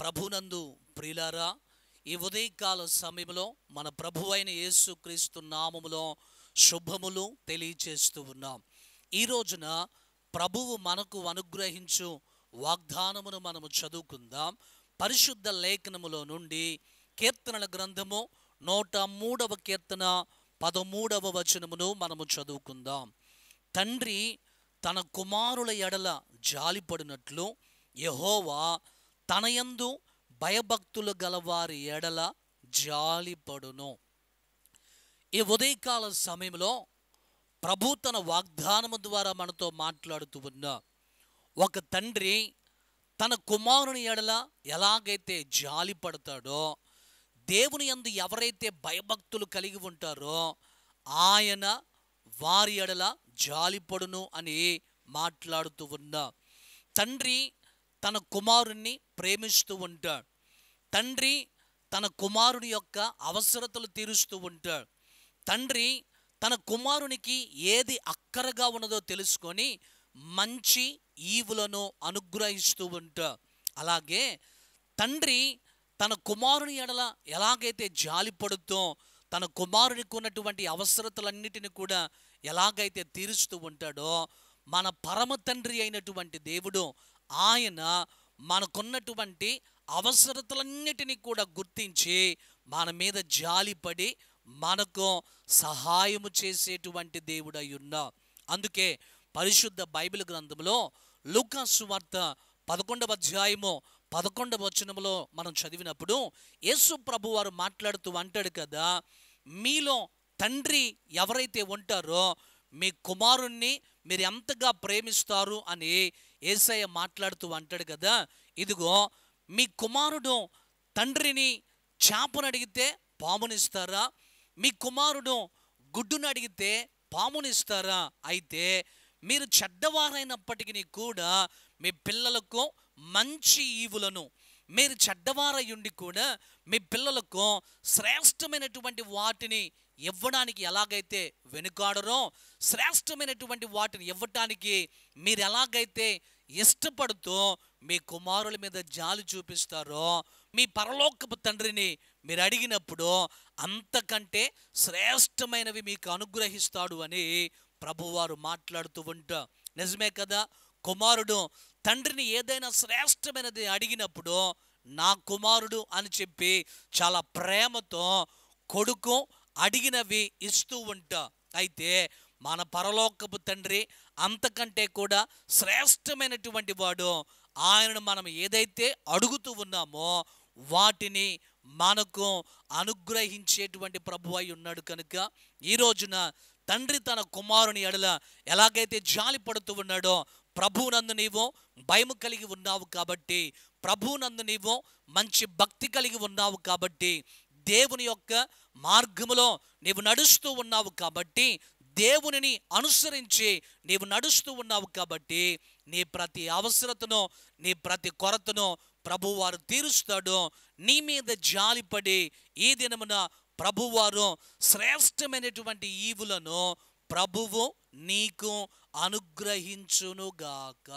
ప్రభునందు ప్రియులారా, ఈ ఉదయకాల సమయంలో మన ప్రభువైన యేసుక్రీస్తు నామములో శుభములు తెలియచేస్తూ ఉన్నాం. ఈ రోజున ప్రభువు మనకు అనుగ్రహించు వాగ్దానమును మనము చదువుకుందాం. పరిశుద్ధ లేఖనములో నుండి కీర్తనల గ్రంథము 103వ కీర్తన 13వ వచనమును మనము చదువుకుందాం. తండ్రి తన కుమారుల ఎడల జాలిపడినట్లు యెహోవా తనయందు భయభక్తులు గలవారి ఎడల జాలిపడును. ఈ ఉదయకాల సమయంలో ప్రభు తన వాగ్దానము ద్వారా మనతో మాట్లాడుతూ ఉన్నా. ఒక తండ్రి తన కుమారుని ఎడల ఎలాగైతే జాలి పడతాడో, దేవుని యందు ఎవరైతే భయభక్తులు కలిగి ఉంటారో ఆయన వారి ఎడల జాలిపడును అని మాట్లాడుతూ ఉన్నా. తండ్రి తన కుమారుణ్ణి ప్రేమిస్తూ ఉంటాడు. తండ్రి తన కుమారుని యొక్క అవసరతలు తీరుస్తూ ఉంటాడు. తండ్రి తన కుమారునికి ఏది అక్కరగా ఉన్నదో తెలుసుకొని మంచి ఈవులను అనుగ్రహిస్తూ ఉంటాడు. అలాగే తండ్రి తన కుమారుని ఎడల ఎలాగైతే జాలి పడుతూ తన కుమారునికి ఉన్నటువంటి అవసరతలన్నిటిని కూడా ఎలాగైతే తీరుస్తూ ఉంటాడో, మన పరమ తండ్రి అయినటువంటి దేవుడు ఆయన మనకున్నటువంటి అవసరతలన్నిటినీ కూడా గుర్తించి మన మీద జాలిపడి మనకు సహాయము చేసేటువంటి దేవుడై ఉన్నా. అందుకే పరిశుద్ధ బైబిల్ గ్రంథంలో లూకా సువార్త 11వ అధ్యాయము 11వ వచనములో మనం చదివినప్పుడు యేసు ప్రభు వారు మాట్లాడుతూ అంటాడు కదా, మీలో తండ్రి ఎవరైతే ఉంటారో మీ కుమారుణ్ణి మీరు ఎంతగా ప్రేమిస్తారు అని యేసయ్య మాట్లాడుతూ అంటాడు కదా. ఇదిగో మీ కుమారుడు తండ్రిని చేపను అడిగితే పామునిస్తారా? మీ కుమారుడు గుడ్డును అడిగితే పామునిస్తారా? అయితే మీరు చెడ్డవారైనప్పటికీ కూడా మీ పిల్లలకు మంచి ఈవులను, మీరు చెడ్డవారయుండి కూడా మీ పిల్లలకు శ్రేష్టమైనటువంటి వాటిని ఇవ్వడానికి ఎలాగైతే వెనుకాడరో, శ్రేష్టమైనటువంటి వాటిని ఇవ్వటానికి మీరు ఎలాగైతే ఇష్టపడుతూ మీ కుమారుల మీద జాలి చూపిస్తారో, మీ పరలోకపు తండ్రిని మీరు అడిగినప్పుడు అంతకంటే శ్రేష్టమైనవి మీకు అనుగ్రహిస్తాడు అని ప్రభువారు మాట్లాడుతూ ఉంటా. నిజమే కదా, కుమారుడు తండ్రిని ఏదైనా శ్రేష్టమైనది అడిగినప్పుడు నా కుమారుడు అని చెప్పి చాలా ప్రేమతో కొడుకు అడిగినవి ఇస్తూ ఉంటా. అయితే మన పరలోకపు తండ్రి అంతకంటే కూడా శ్రేష్టమైనటువంటి వాడు. ఆయనను మనం ఏదైతే అడుగుతూ ఉన్నామో వాటిని మనకు అనుగ్రహించేటువంటి ప్రభు అయి ఉన్నాడు. కనుక ఈ రోజున తండ్రి తన కుమారుని ఎడల ఎలాగైతే జాలి పడుతూ ఉన్నాడో, ప్రభువునందు నీవు భయము కలిగి ఉన్నావు కాబట్టి, ప్రభువునందు నీవు మంచి భక్తి కలిగి ఉన్నావు కాబట్టి, దేవుని యొక్క మార్గములో నీవు నడుస్తూ ఉన్నావు కాబట్టి, దేవునిని అనుసరించి నీవు నడుస్తూ ఉన్నావు కాబట్టి, నీ ప్రతి అవసరతను నీ ప్రతి కొరతను ప్రభువారు తీరుస్తాడు. నీ మీద జాలిపడి ఈ దినమున ప్రభువారు శ్రేష్టమైనటువంటి ఈవులను ప్రభువు నీకు అనుగ్రహించునుగాక.